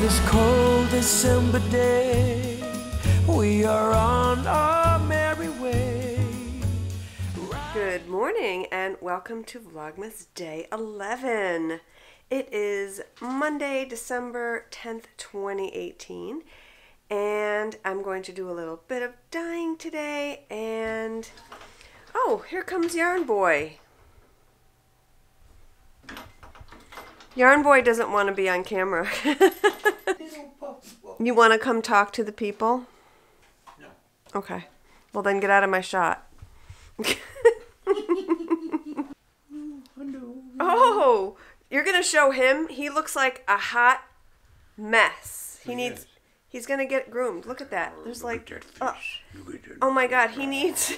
this cold December day, we are on our merry way. Good morning and welcome to Vlogmas Day 11. It is Monday, December 10th, 2018, and I'm going to do a little bit of dyeing today, and oh, here comes Yarn Boy. Yarn Boy doesn't want to be on camera. You want to come talk to the people? No. Okay. Well, then get out of my shot. Oh, you're going to show him? He looks like a hot mess. He's going to get groomed. Look at that. There's like, oh my God, he needs...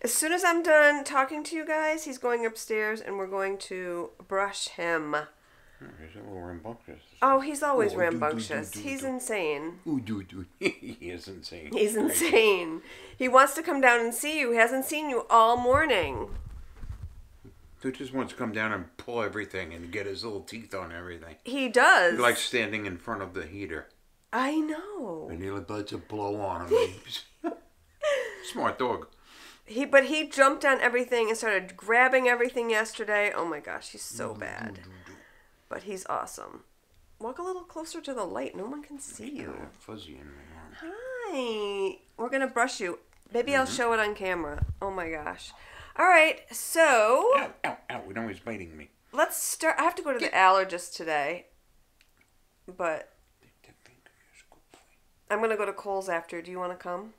As soon as I'm done talking to you guys, he's going upstairs and we're going to brush him. He's a little rambunctious. Oh, he's always rambunctious. He's insane. He is insane. He's insane. He wants to come down and see you. He hasn't seen you all morning. He just wants to come down and pull everything and get his little teeth on everything. He does. He likes standing in front of the heater. I know. And he lets it blow on him. Smart dog. But he jumped on everything and started grabbing everything yesterday. Oh my gosh, he's so bad. But he's awesome. Walk a little closer to the light. No one can see you. Fuzzy in my arm. Hi. We're going to brush you. Maybe I'll show it on camera. Oh my gosh. All right, so... Ow, ow, ow. Now he's biting me. Let's start. I have to go to the allergist today. But I'm going to go to Kohl's after. Do you want to come?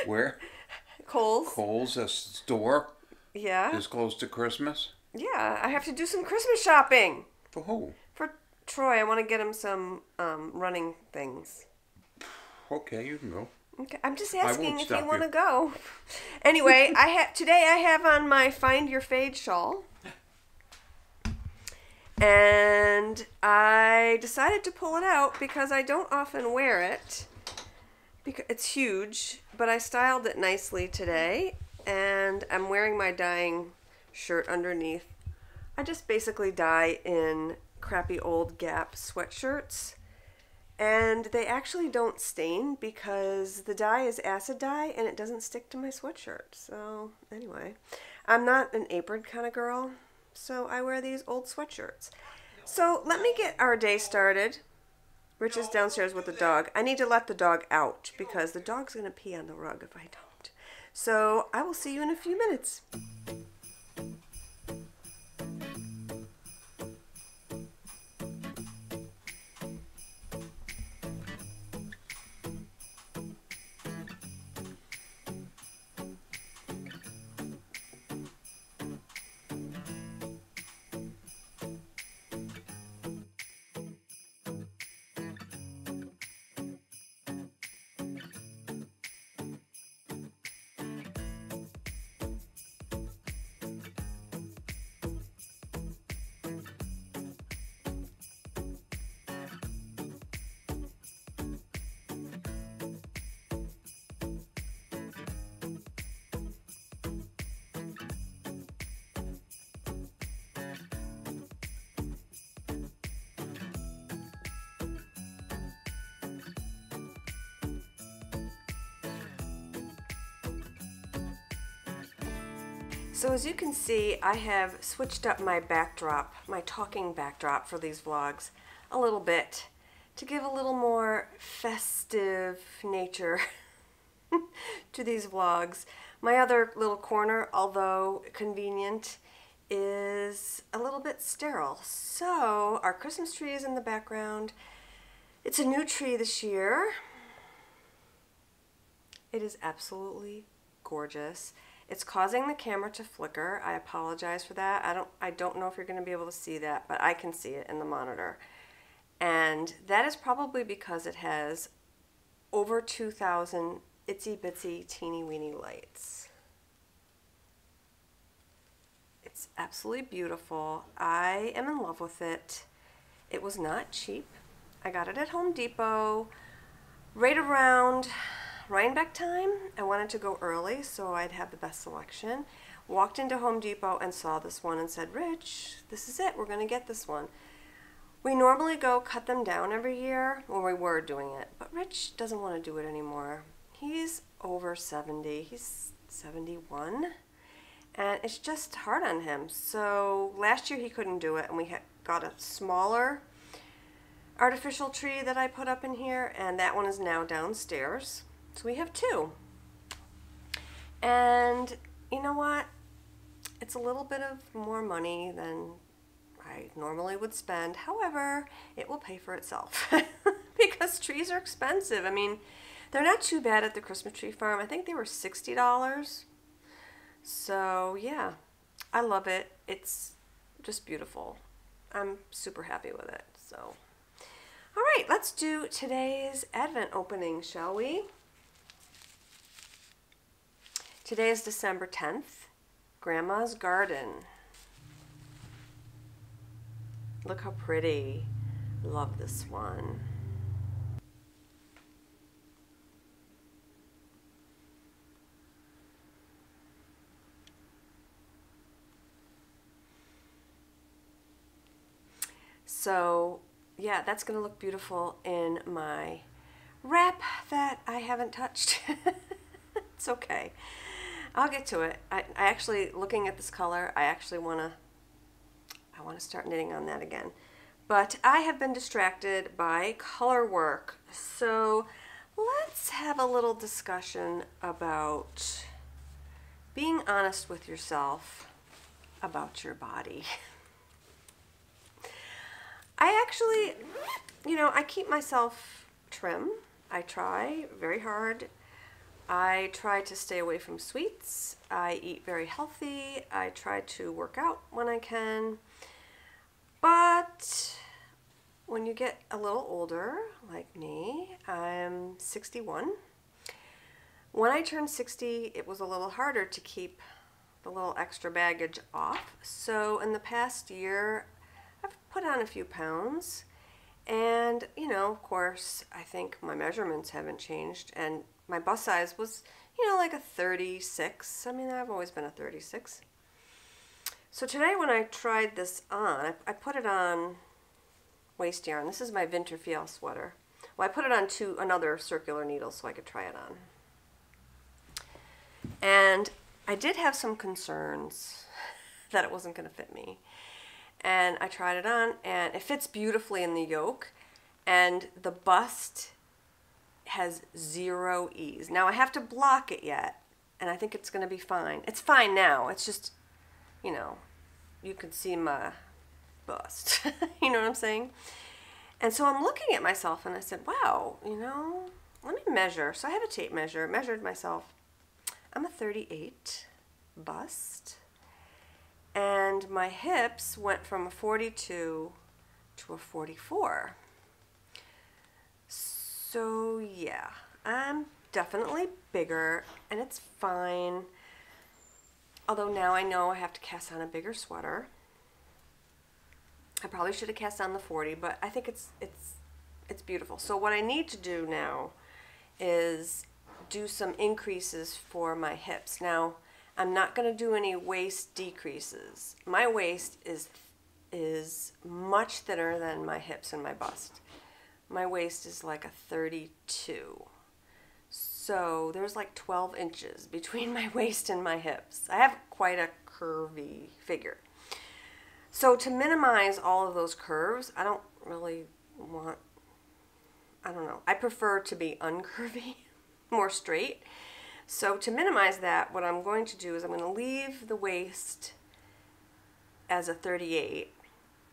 Where? Kohl's. Kohl's, a store? Yeah. This close to Christmas? Yeah, I have to do some Christmas shopping. For who? For Troy. I want to get him some running things. Okay, you can go. Okay, I'm just asking if you want to you. go. Anyway, today I have on my Find Your Fade shawl. And I decided to pull it out because I don't often wear it. Because it's huge, but I styled it nicely today, and I'm wearing my dyeing shirt underneath. I just basically dye in crappy old Gap sweatshirts, and they actually don't stain because the dye is acid dye and it doesn't stick to my sweatshirt. So anyway, I'm not an apron kind of girl, so I wear these old sweatshirts. So let me get our day started. Rich is downstairs with the dog. I need to let the dog out because the dog's going to pee on the rug if I don't. So I will see you in a few minutes. So as you can see, I have switched up my backdrop, my talking backdrop for these vlogs a little bit to give a little more festive nature to these vlogs. My other little corner, although convenient, is a little bit sterile. So our Christmas tree is in the background. It's a new tree this year. It is absolutely gorgeous. It's causing the camera to flicker. I apologize for that. I don't know if you're going to be able to see that, but I can see it in the monitor. And that is probably because it has over 2,000 itsy bitsy teeny weeny lights. It's absolutely beautiful. I am in love with it. It was not cheap. I got it at Home Depot right around Rhinebeck time. I wanted to go early so I'd have the best selection. walked into Home Depot and saw this one and said, Rich, this is it. We're going to get this one. We normally go cut them down every year, or we were doing it, but Rich doesn't want to do it anymore. He's over 70. He's 71, and it's just hard on him. So last year he couldn't do it, and we got a smaller artificial tree that I put up in here, and that one is now downstairs. So we have two. And you know what? It's a little bit of more money than I normally would spend. However, it will pay for itself because trees are expensive. I mean, they're not too bad at the Christmas tree farm. I think they were $60. So yeah, I love it. It's just beautiful. I'm super happy with it. So, all right, let's do today's Advent opening, shall we? Today is December 10th, Grandma's Garden. Look how pretty. Love this one. So, yeah, that's going to look beautiful in my wrap that I haven't touched. It's okay. I'll get to it. I actually, looking at this color, I want to start knitting on that again. But I have been distracted by color work. So let's have a little discussion about being honest with yourself about your body. I actually, I keep myself trim. I try very hard. I try to stay away from sweets. I eat very healthy. I try to work out when I can. But when you get a little older, like me, I'm 61. When I turned 60, it was a little harder to keep the little extra baggage off. So in the past year, I've put on a few pounds. And, of course, I think my measurements haven't changed. And my bust size was, like a 36. I mean, I've always been a 36. So today when I tried this on, I put it on waist yarn. This is my Winterfell sweater. Well, I put it on another circular needle so I could try it on. And I did have some concerns that it wasn't going to fit me. And I tried it on, and it fits beautifully in the yoke, and the bust has zero ease. Now I have to block it yet, and I think it's going to be fine. It's fine now. It's just, you can see my bust. You know what I'm saying? And so I'm looking at myself, and I said, wow, let me measure. So I have a tape measure. Measured myself. I'm a 38 bust. And my hips went from a 42 to a 44. So yeah, I'm definitely bigger, and it's fine. Although now I know I have to cast on a bigger sweater. I probably should have cast on the 40, but I think it's beautiful. So what I need to do now is do some increases for my hips. Now, I'm not going to do any waist decreases. My waist is much thinner than my hips and my bust. My waist is like a 32. So there's like 12 inches between my waist and my hips. I have quite a curvy figure. So to minimize all of those curves, I don't really want, I prefer to be uncurvy, more straight. So to minimize that, what I'm going to do is I'm going to leave the waist as a 38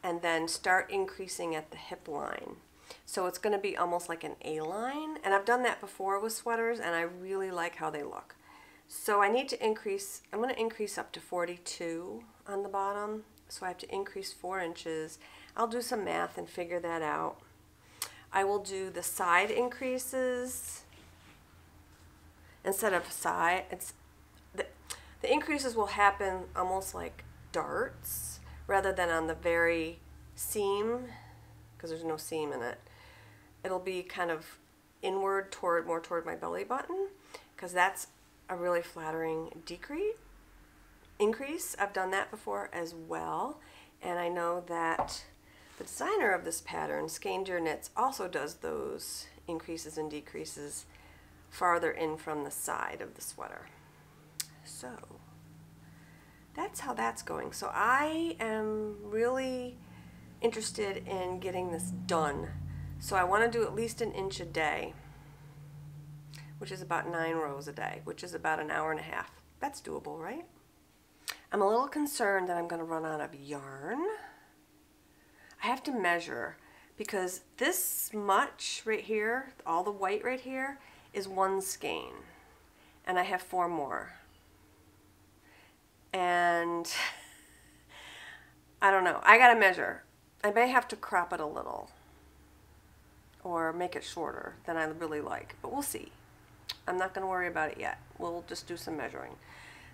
and then start increasing at the hip line. So it's going to be almost like an A-line, and I've done that before with sweaters, and I really like how they look. So I need to increase, I'm going to increase up to 42 on the bottom, so I have to increase 4 inches. I'll do some math and figure that out. I will do the side increases. Instead of side, the increases will happen almost like darts rather than on the very seam, because there's no seam in it. It'll be kind of inward more toward my belly button, because that's a really flattering decrease. increase. I've done that before as well, and I know that the designer of this pattern, Scanger Knits, also does those increases and decreases farther in from the side of the sweater. So that's how that's going. So I am really interested in getting this done. So I want to do at least an inch a day, which is about 9 rows a day, which is about an hour and a half. That's doable, right? I'm a little concerned that I'm going to run out of yarn. I have to measure because this much right here, all the white right here, is 1 skein. And I have 4 more. And I don't know. I got to measure. I may have to crop it a little or make it shorter than I really like, but we'll see. I'm not going to worry about it yet. We'll just do some measuring.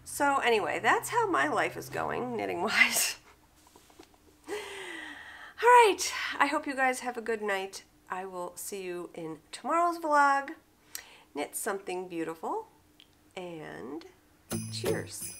So anyway, that's how my life is going, knitting-wise. All right, I hope you guys have a good night. I will see you in tomorrow's vlog. Knit something beautiful, and cheers.